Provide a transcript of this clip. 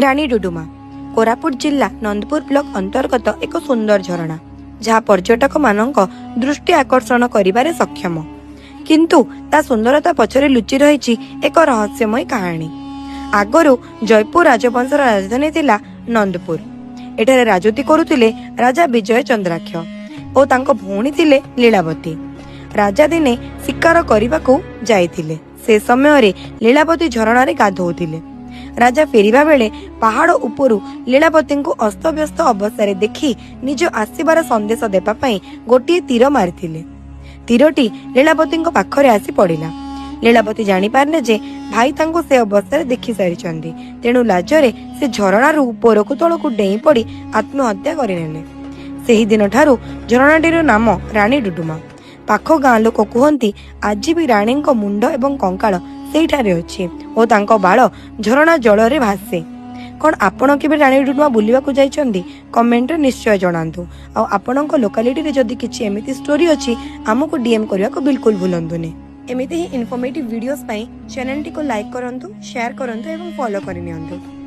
रानी डुडुमा कोरापुट जिला नंदपुर ब्लॉक अंतर्गत एक सुंदर झरणा जहाँ पर्यटक मानक दृष्टि आकर्षण करिबारे सक्षम किंतु ता सुंदरता पछरे लुचि रही एक रहस्यमय कहानी। आगरू जयपुर राजवंशर राजधानी थिला नंदपुर। एठारे राजती करुथिले राजा विजय चंद्राक्ष और तांको भौणी थिले लीलावती। राजा दिने शिकार करने जाइथिले। से समय रे लीलावती झरणा रे गाधोउथिले। राजा फेरिबा बेले पहाड़ उपरु लीलावती को अस्तव्यस्त अवस्था देखि निज आसीबार संदेश देबा पई गोटिए तीर मारिथिले। तीरटी लीलावती पाखरे आसी पड़िला। लीलावती जानी पारले जे भाई तांको से अवस्था देखि सारिचंदी। तेणु लाजरे से झरणार उपरकु तळकु डेई पड़ी आत्महत्या करिनेले। सेही दिन ठारू झरणाटीर नाम रानी डुडुमा। पाख गाँ लोक कहती आज भी राणी मुंड एवं कंकाल सेठारे अछि और तांको बाळ झरणा जल रे भासे। कौन आपण केबे रानी डुडुमा बुलिबा को जाइचंदी कमेंट निश्चय जणांतु। आ आपणक लोकालिटी रे जदी किछि एमिति स्टोरी अछि हमकु डीएम करिया को बिल्कुल भूलंतुनी। एमिति ही इन्फॉर्मेटिव वीडियोस पई चैनल टी को लाइक करंतु, शेयर करंतु एवं फॉलो करिनियंतु।